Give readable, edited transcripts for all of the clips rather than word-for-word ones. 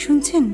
শুনছেন?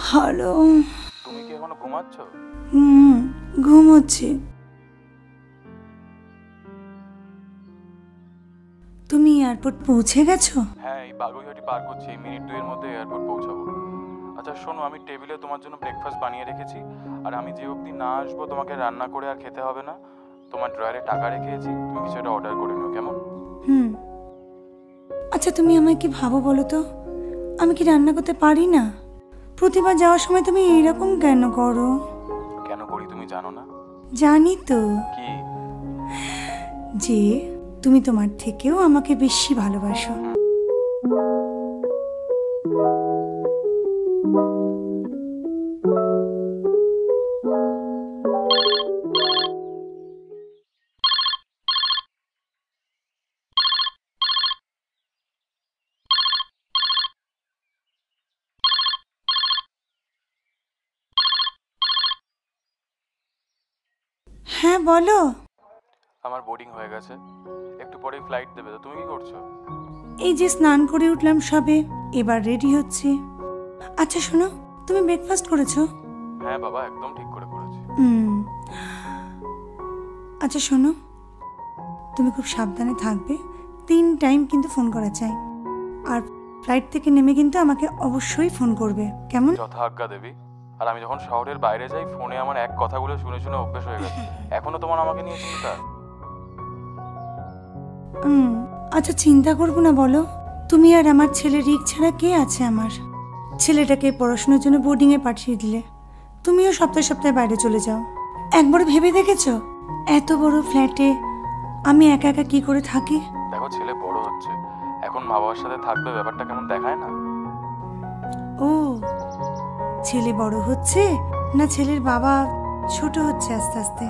হ্যালো, তুমি কি এখনো ঘুমাচ্ছ? ঘুমোচ্ছি। তুমি এয়ারপোর্ট পৌঁছে গেছো? হ্যাঁ, এই বাগুইহাটি পার করছি, এই মিনিট 2 এর মধ্যে এয়ারপোর্ট পৌঁছাবো। আচ্ছা শোনো, আমি টেবিলে তোমার জন্য ব্রেকফাস্ট বানিয়ে রেখেছি, আর আমি যে অবধি না আসবো তোমাকে রান্না করে আর খেতে হবে না। তোমার ড্রয়ারে টাকা রেখেছি, তুমি কিছু একটা অর্ডার করে নিও, কেমন? আচ্ছা তুমি আমায় কি ভাবো বলো তো? আমি কি রান্না করতে পারি না? প্রতিবার যাওয়ার সময় তুমি এরকম কেন করো? কেন করি তুমি জানো না? জানি তো, কি? যে তুমি তোমার থেকেও আমাকে বেশি ভালোবাসো। হ্যাঁ বলো। আমার বোর্ডিং হয়ে গেছে, একটু পরেই ফ্লাইট দেবে, তো তুমি কি করছো? এই যে স্নান করে উঠলাম সবে, এবার রেডি হচ্ছি। আচ্ছা শোনো, তুমি ব্রেকফাস্ট করেছো? হ্যাঁ বাবা, একদম ঠিক করে করেছি। আচ্ছা শোনো, তুমি খুব সাবধানে থাকবে, 3 টাইম কিন্তু ফোন করা চাই। আর ফ্লাইট থেকে নেমে কিন্তু আমাকে অবশ্যই ফোন করবে, কেমন? যথা আজ্ঞা দেবী। আর আমি যখন শহরের বাইরে যাই, ফোনে আমার এক কথাগুলো শুনে শুনে অভ্যেস হয়ে গেছে। এখনো তোমার আমাকে নিয়ে চিন্তা? আচ্ছা চিন্তা করবো না বলো? তুমি আর আমার ছেলে রিক ছাড়া কে আছে আমার? ছেলেটাকে পড়াশোনার জন্য বোর্ডিংয়ে পাঠিয়ে দিলে, তুমিও সপ্তাহে সপ্তাহে বাইরে চলে যাও। একবার ভেবে দেখেছো এত বড় ফ্ল্যাটে আমি একা একা কি করে থাকি? দেখো, ছেলে বড় হচ্ছে, এখন মা বাবার সাথে থাকবে, ব্যাপারটা কেমন দেখায় না? ও, ছেলে বড় হচ্ছে না ছেলের বাবা ছোট হচ্ছে আস্তে আস্তে?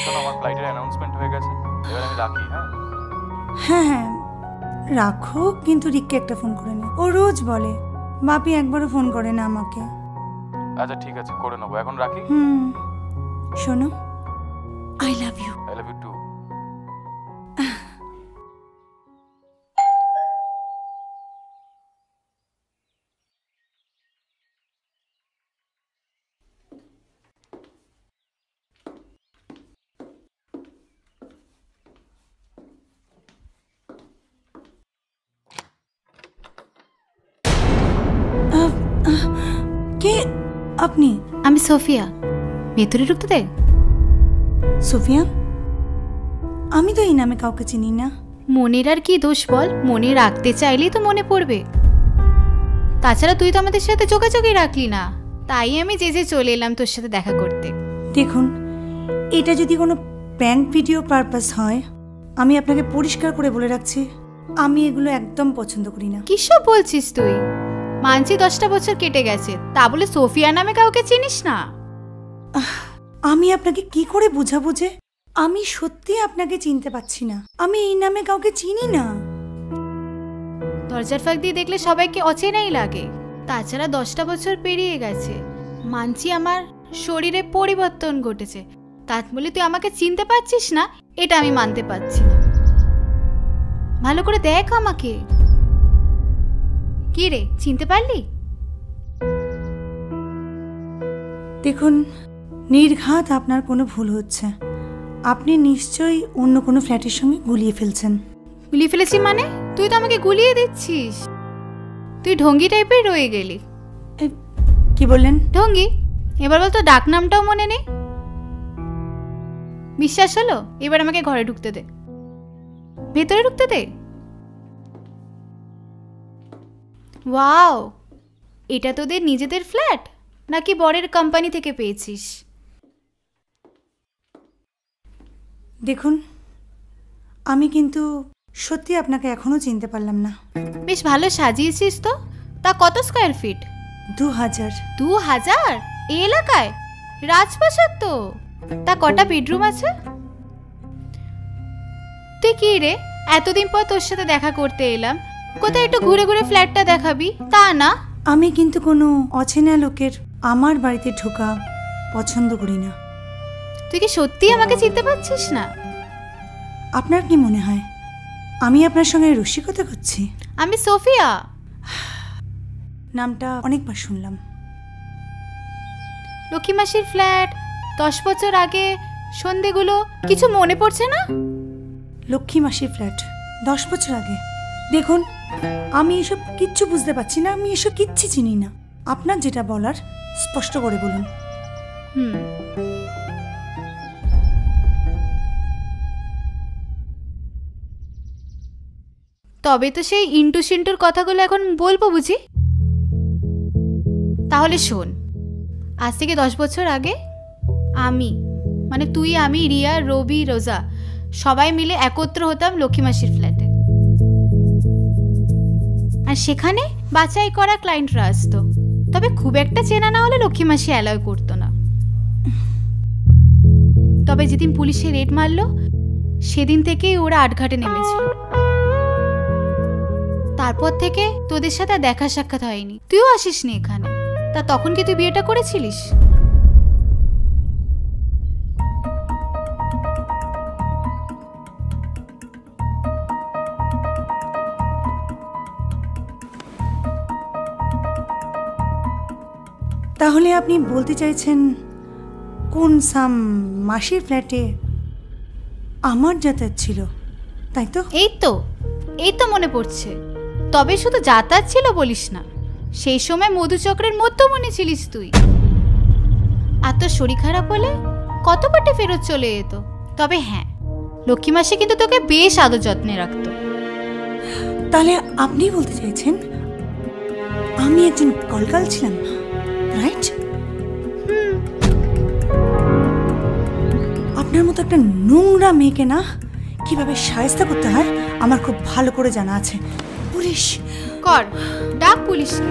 শোনো, আমার ফ্লাইটের অ্যানাউন্সমেন্ট হয়ে গেছে, এবার আমি রাখি। হ্যাঁ হ্যাঁ রাখো, কিন্তু রিককে একটা ফোন করে নি। ও রোজ বলে, বাপি একবারও ফোন করে না আমাকে। আচ্ছা ঠিক আছে, করে নেবো, এখন রাখি। শোনো, I love you. I love you too. কে আপনি? আমি সোফিয়া, ভেতরে ঢুকতে দে। সোফিয়া? আমি তো এই নামে কাউকে চিনি না। মনের আর কি দোষ বল, মনে রাখতে চাইলেই তো মনে পড়বে। তাছাড়া তুই তো আমাদের সাথে যোগাযোগই রাখলি না, তাই আমি যে চলে এলাম তোর সাথে দেখা করতে। দেখুন, এটা যদি কোনো প্র্যাঙ্ক ভিডিও পারপাস হয়, আমি আপনাকে পরিষ্কার করে বলে রাখছি, আমি এগুলো একদম পছন্দ করি না। কি সব বলছিস তুই? মানছি 10টা বছর কেটে গেছে, তা বলে সোফিয়া নামে কাউকে চিনিস না? আমি আপনাকে কি করে বোঝাবো যে আমি সত্যি আপনাকে চিনতে পারছি না? আমি এই নামে কাউকে চিনি না। দরজার ফাঁক দিয়ে দেখলে সবাইকে অচেনাই লাগে। তাছাড়া 10টা বছর পেরিয়ে গেছে, মানছি আমার শরীরে পরিবর্তন ঘটেছে, তা বলে তুই আমাকে চিনতে পারছিস না, এটা আমি মানতে পারছি না। ভালো করে দেখ আমাকে। কি রে, চিনতে পারলি? দেখুন, নির্ঘাত আপনার কোনো ভুল হচ্ছে। আপনি নিশ্চয়ই অন্য কোনো ফ্ল্যাটের সঙ্গে গুলিয়ে ফেলছেন। গুলিয়ে ফেলেছি মানে? তুই তো আমাকে গুলিয়ে দিচ্ছিস। তুই ঢঙ্গি টাইপের রয়ে গেলি। কি বললেন? ঢঙ্গি? এবার বল তো ডাক নামটাও মনে নেই। বিশ্বাস হলো? এবার আমাকে ঘরে ঢুকতে দে, ভেতরে ঢুকতে দে। ওয়াও, এটা তোদের নিজেদের ফ্ল্যাট নাকি বরের কোম্পানি থেকে পেয়েছিস? দেখুন, আমি কিন্তু সত্যি আপনাকে এখনো চিনতে পারলাম না। বেশ ভালো সাজিয়েছিস তো। তা কত স্কোয়ার ফিট? 2000। 2000? এই এলাকায়? রাজপ্রাসাদ তো। তা কটা বেডরুম আছে? তুই কি রে, এতদিন পর তোর সাথে দেখা করতে এলাম, কোথায় একটু ঘুরে ঘুরে ফ্ল্যাটটা দেখাবি তা না। আমি কিন্তু কোনো অচেনা লোকের আমার বাড়িতে ঢোকা পছন্দ করি না। তুই কি সত্যি আমাকে চিনতে পারছিস না? আপনার কি মনে হয় আমি আপনার সঙ্গে রসিকতা করছি? আমি সোফিয়া। নামটা অনেকবার শুনলাম। লক্ষ্মী মাসির ফ্ল্যাট, 10 বছর আগে, সন্ধেগুলো কিছু মনে পড়ছে না? লক্ষ্মী মাসির ফ্ল্যাট 10 বছর আগে? দেখুন, আমি এসব কিচ্ছু বুঝতে পারছি না, আমি এসব কিচ্ছু চিনি না। আপনার যেটা বলার স্পষ্ট করে বলুন। হুম, তবে তো সেই ইন্টু সিন্টুর কথাগুলো এখন বলবো বুঝি? তাহলে শোন, আজ থেকে 10 বছর আগে আমি, মানে তুই, আমি, রিয়া, রবি, রোজা সবাই মিলে একত্র হতাম লক্ষ্মী মাসির ফ্ল্যাটে। আর সেখানে বাছাই করা ক্লায়েন্টরা আসতো, তবে খুব একটা চেনা না হলে লক্ষ্মী মাসি অ্যালাউ করতো না। তবে যেদিন পুলিশে রেড মারলো সেদিন থেকেই ওরা আটঘাটে নেমেছিল। তারপর থেকে তোদের সাথে দেখা সাক্ষাৎ হয়নি, তুইও আসিসনি এখানে। তা তখন কি তুই বিয়েটা করেছিলিস? তাহলে আপনি বলতে চাইছেন কোন সাম মাসির ফ্ল্যাটে আমার যাতায়াত ছিল, তাই তো? এই তো মনে পড়ছে। তবে শুধু যাতায়াত ছিল বলিস না, সেই সময় মধুচক্রের মধ্যমণি ছিলিস তুই। আর তোর শরীর খারাপ হলে কত পাটে ফেরত চলে যেত। তবে হ্যাঁ, লক্ষ্মী মাসি কিন্তু তোকে বেশ আদর যত্নে রাখতো। তাহলে আপনি বলতে চাইছেন আমি একজন কলকাল ছিলাম, রাইট? আপনার মতো একটা নোংরা মেয়েকে না কিভাবে শায়েস্তা করতে হয় আমার খুব ভালো করে জানা আছে। পুলিশ কর, ডাক পুলিশকে,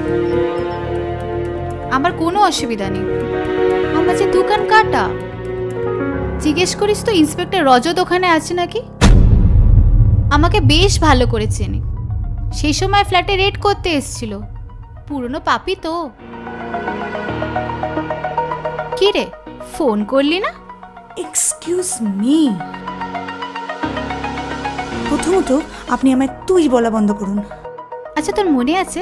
আমার কোনো অসুবিধা নেই। আমার যে দোকান কাটা, জিজ্ঞেস করিস তো ইন্সপেক্টর রজত ওখানে আছে নাকি? আমাকে বেশ ভালো করে চেনে, সেই সময় ফ্ল্যাটে রেড করতে এসেছিল। পুরনো পাপি তো। কি রে, ফোন করলি না? এক্সকিউজ মি, প্রথমত আপনি আমায় তুই বলা বন্ধ করুন। আচ্ছা, তোর মনে আছে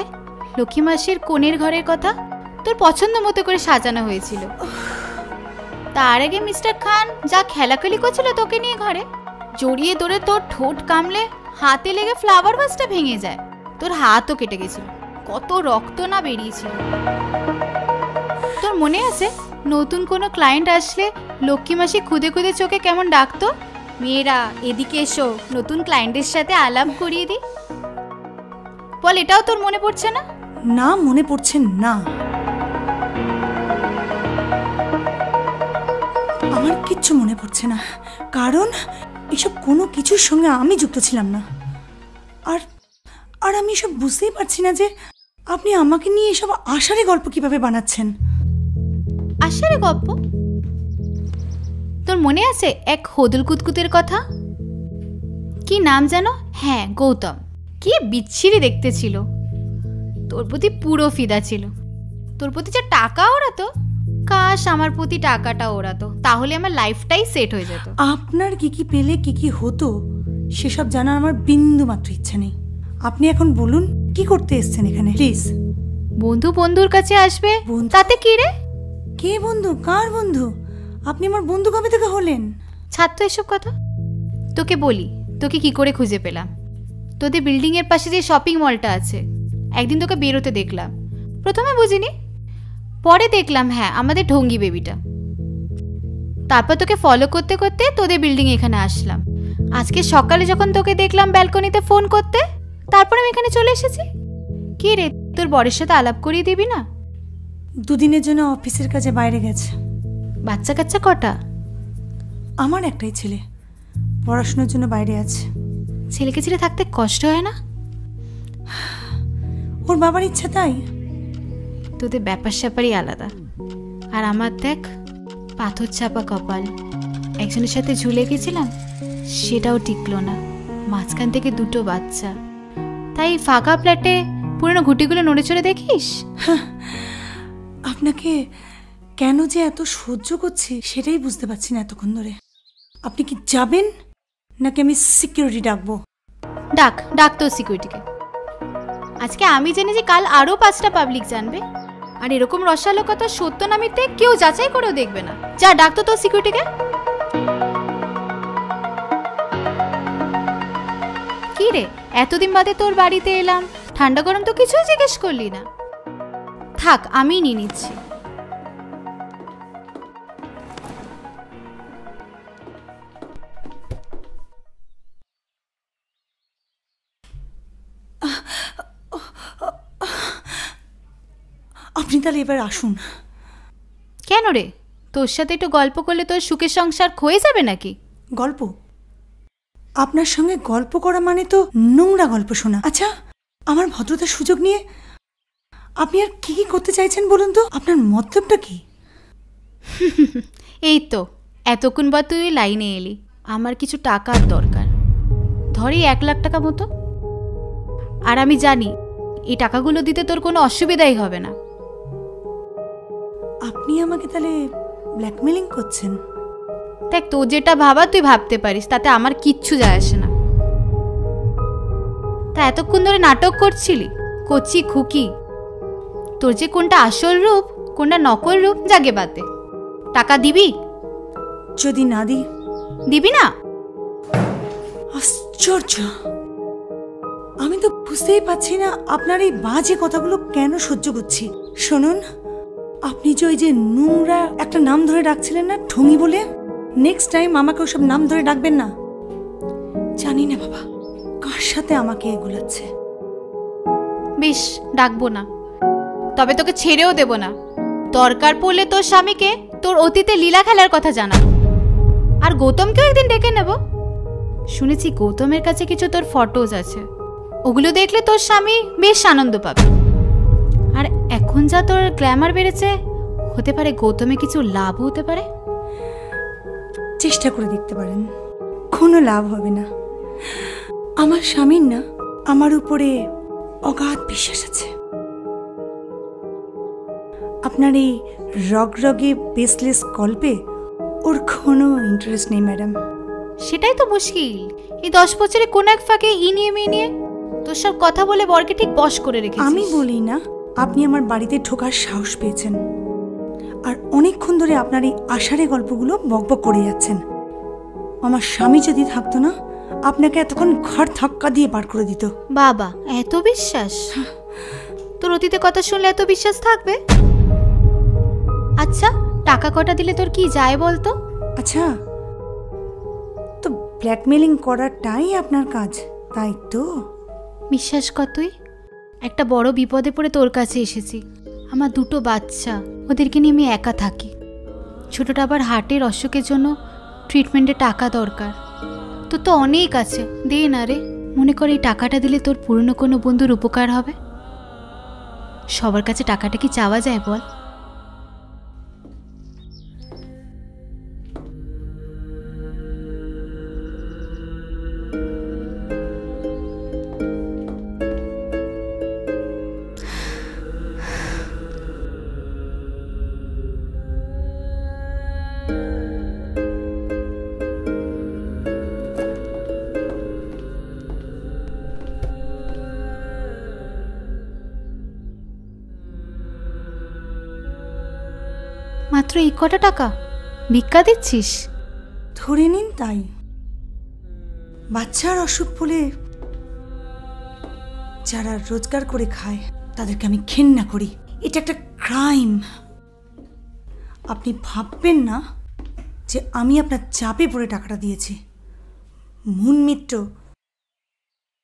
লক্ষ্মী মাসির কোণের ঘরের কথা? তোর পছন্দ মতো করে সাজানো হয়েছিল। তার আগে মিস্টার খান যা খেলাখেলি করছিল তোকে নিয়ে ঘরে, জড়িয়ে ধরে তোর ঠোঁট কামলে হাতে লেগে ফ্লাওয়ার ভাসটা ভেঙে যায়, তোর হাতও কেটে গেছিল, কত রক্ত না বেরিয়েছিল। তোর মনে আছে নতুন কোনো ক্লায়েন্ট আসলে লক্ষ্মী মাসি খুদে খুদে চোখে কেমন ডাকতো, মেয়েরা এদিকে এসো, নতুন ক্লায়েন্টের সাথে আলাপ করিয়ে দি? বল, এটাও তোর মনে পড়ছে না? না, মনে পড়ছে না। আমার কিচ্ছু মনে পড়ছে না, কারণ এসব কোনো কিছুর সঙ্গে আমি যুক্ত ছিলাম না। আর আর আমি এসব বুঝতেই পারছি না যে আপনি আমাকে নিয়ে এসব আষাঢ়ে গল্প কিভাবে বানাচ্ছেন। আষাঢ়ে গল্প? তোর মনে আছে এক হদুল কুতকুতের কথা? কি নাম জানো? হ্যাঁ, গৌতম। কি বিচ্ছিরি দেখতে ছিল, তোর প্রতি পুরো ফিদা ছিল। তোর প্রতি যে টাকা ওড়াতো, কাশ আমার প্রতি টাকাটা ওড়াতো, তাহলে আমার লাইফটাই সেট হয়ে যেত। আপনার কি কি পেলে কি কি হতো সেসব জানার আমার বিন্দু মাত্র ইচ্ছা নেই। আপনি এখন বলুন কি করতে এসেছেন এখানে, প্লিজ। বন্ধু বন্ধুর কাছে আসবে, বন্ধু? তাতে কি রে? কে বন্ধু? কার বন্ধু? আপনি আমার বন্ধু কবে থেকে হলেন? ছাড় তো এসব কথা। তোকে বলি, তোকে কি করে খুঁজে পেলাম। তোদের বিল্ডিং এর পাশে যে শপিং মলটা আছে, একদিন তোকে বেরোতে দেখলাম। প্রথমে বুঝিনি, পরে দেখলাম হ্যাঁ আমাদের ঢঙ্গি বেবিটা। তারপর তোকে ফলো করতে করতে তোদের বিল্ডিং এখানে আসলাম। আজকে সকালে যখন তোকে দেখলাম ব্যালকনিতে ফোন করতে, তারপর আমি এখানে চলে এসেছি। কি রে, তোর বরের সাথে আলাপ করিয়ে দিবি না? 2 দিনের জন্য অফিসের কাজে বাইরে গেছে। বাচ্চা কাচ্চা কটা? আমার একটাই ছেলে, পড়াশোনার জন্য বাইরে আছে। ছেলেকে ছেড়ে থাকতে কষ্ট হয় না? ওর বাবার ইচ্ছা তাই। তোদের ব্যাপার স্যাপারই আলাদা। আর আমার দেখ, পাথর চাপা কপাল। একজনের সাথে ঝুলে গেছিলাম, সেটাও টিকলো না। মাঝখান থেকে 2টো বাচ্চা। তাই ফাঁকা ফ্ল্যাটে পুরনো ঘুটিগুলো নড়ে চড়ে দেখিস। আপনাকে কেন যে এত সহ্য করছি সেটাই বুঝতে পারছি না এতক্ষণ ধরে। আপনি কি যাবেন নাকি আমি সিকিউরিটি ডাকবো? ডাক ডাক তোর সিকিউরিটিকে। আজকে আমি জেনে যে কাল আরও 5টা পাবলিক জানবে। আর এরকম রসালো কথা সত্য না মিথ্যে কেউ যাচাই করেও দেখবে না। যা ডাক তো তোর সিকিউরিটিকে। কি রে, এতদিন বাদে তোর বাড়িতে এলাম, ঠান্ডা গরম তো কিছুই জিজ্ঞেস করলি না। থাক, আমিই নিয়ে নিচ্ছি। আপনি তাহলে এবার আসুন। কেন রে, তোর সাথে একটু গল্প করলে তোর সুখের সংসার ক্ষয়ে যাবে নাকি? গল্প? আপনার সঙ্গে গল্প করা মানে তো নোংরা গল্প শোনা। আচ্ছা, আমার ভদ্রতার সুযোগ নিয়ে আপনি আর কি কি করতে চাইছেন বলুন তো? আপনার মতলবটা কি? এই তো এতক্ষণ বা তুই লাইনে এলি। আমার কিছু টাকার দরকার, ধরি 1 লাখ টাকা মতো। আর আমি জানি এই টাকাগুলো দিতে তোর কোনো অসুবিধাই হবে না। আপনি আমাকে তাহলে ব্ল্যাকমেলিং করছেন? দেখ, তোর যেটা ভাবা তুই ভাবতে পারিস, তাতে আমার কিচ্ছু যায় আসে না। তা এতক্ষণ ধরে নাটক করছিলি, কচি খুকি। তোর যে কোনটা আসল রূপ কোনটা নকল রূপ জাগে বাতে। টাকা দিবি? যদি না দিই? দিবি না? আশ্চর্য, আমি তো বুঝতেই পারছি না আপনার এই বাজে কথাগুলো কেন সহ্য করছি। শুনুন, আপনি যে ওই যে নোংরা একটা নাম ধরে ডাকছিলেন না, ঠঙি বলে, নেক্সট টাইম আমাকে ওসব নাম ধরে ডাকবেন না। জানি না বাবা কার সাথে আমাকে এগুলাচ্ছে। বেশ, ডাকবো না। তবে তোকে ছেড়েও দেব না। দরকার পড়লে তোর স্বামীকে তোর অতীতে লীলা খেলার কথা জানাবো। আর গৌতমকেও একদিন ডেকে নেব। শুনেছি গৌতমের কাছে কিছু তোর ফটোজ আছে, ওগুলো দেখলে তোর স্বামী বেশ আনন্দ পাবে। আর এখন যা তোর গ্ল্যামার বেড়েছে, হতে পারে গৌতমে কিছু লাভ হতে পারে। চেষ্টা করে দেখতে পারেন, কোনো লাভ হবে না। আমার স্বামীর না আমার উপরে অগাধ বিশ্বাস আছে। আপনার এই রগরগে বেসলেস গল্পে ওর কোনো ইন্টারেস্ট নেই ম্যাডাম। সেটাই তো মুশকিল। এই 10 বছরে কোন এক ফাঁকে ইনিয়ে মিনিয়ে তোর সব কথা বলে বরকে ঠিক বশ করে রেখেছিস। আমি বলি না, আপনি আমার বাড়িতে ঢোকার সাহস পেয়েছেন, আর অনেকক্ষণ ধরে আপনার এই আষাঢ়ে গল্পগুলো বকবক করে যাচ্ছেন। আমার স্বামী যদি থাকতো না, আপনাকে এতক্ষণ ঘাড় ধাক্কা দিয়ে বার করে দিত। বাবা, এত বিশ্বাস? তোর অতীতে কথা শুনলে এত বিশ্বাস থাকবে? আচ্ছা, টাকা কটা দিলে তোর কি যায় বলতো? আচ্ছা, তো ব্ল্যাকমেলিং করাটাই আপনার কাজ, তাই তো? বিশ্বাস কর, তুই একটা বড় বিপদে পড়ে তোর কাছে এসেছি। আমার 2টো বাচ্চা, ওদেরকে নিয়ে আমি একা থাকি। ছোটটা আবার হার্টের অসুখের জন্য ট্রিটমেন্টে টাকা দরকার। তোর তো অনেক আছে, দে না রে। মনে কর এই টাকাটা দিলে তোর পুরনো কোনো বন্ধুর উপকার হবে। সবার কাছে টাকাটা কি চাওয়া যায় বল? মাত্র এই কটা টাকা ভিক্ষা দিচ্ছিস? ধরে নিন তাই। বাচ্চার অসুখ বলে যারা রোজগার করে খায় তাদেরকে আমি ঘেন্না করি। এটা একটা ক্রাইম। আপনি ভাববেন না যে আমি আপনার চাপে পড়ে টাকাটা দিয়েছি। মন মিত্র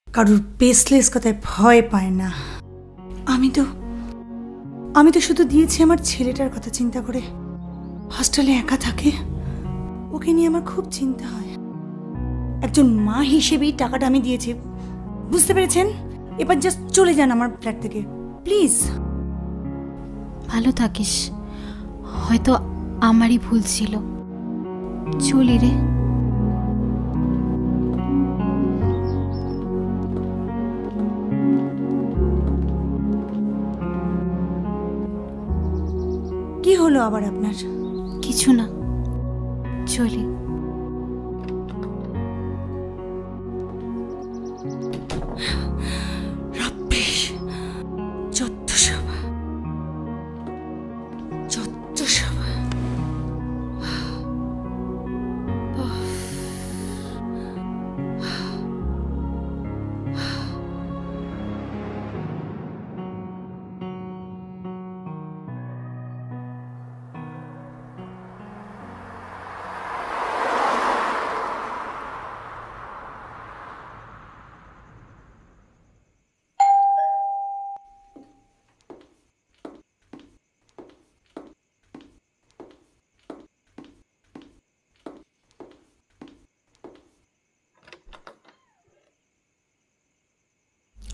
কারুর বেসলেস কথায় ভয় পায় না। আমি তো শুধু দিয়েছি আমার ছেলেটার কথা চিন্তা করে। হস্টেলে একা থাকে, ওকে নিয়ে আমার খুব চিন্তা হয়। একজন মা হিসেবেই টাকাটা আমি দিয়েছি, বুঝতে পেরেছেন? এবার জাস্ট চলে যান আমার ফ্ল্যাট থেকে প্লিজ। ভালো থাকিস, হয়তো আমারই ভুল ছিল। চলি রে। কি হলো আবার আপনার? কিছু না, চলি। রাব্বিশ, যত সব।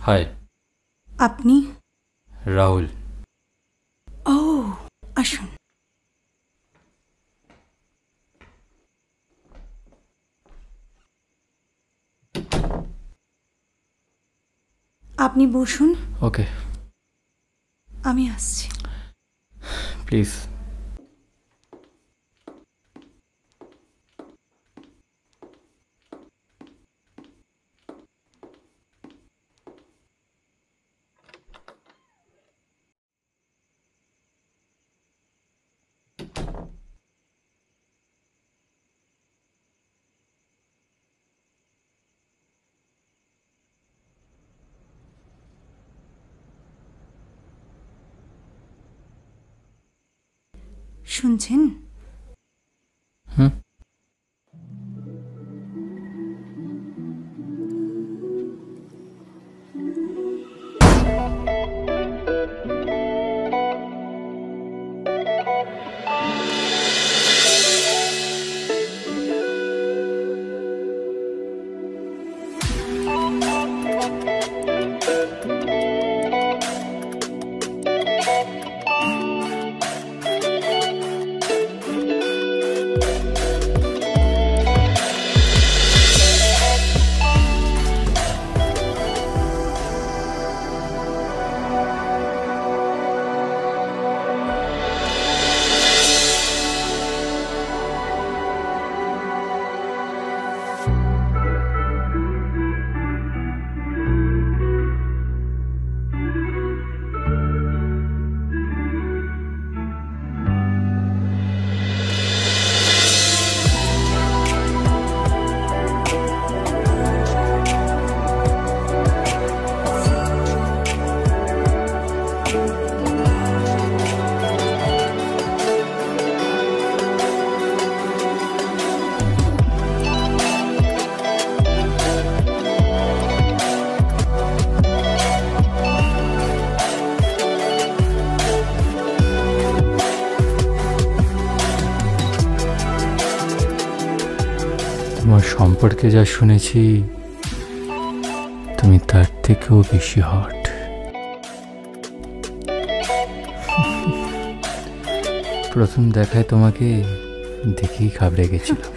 হাই, আপনি? রাহুল। ও, আসুন। আপনি বসুন, ওকে, আমি আসছি। প্লিজ। শুনছেন? হুম। তোমার সম্পর্কে যা শুনেছি, তুমি তার থেকেও বেশি হট। প্রথম দেখায় তোমাকে দেখেই ঘাবড়ে গেছিলাম।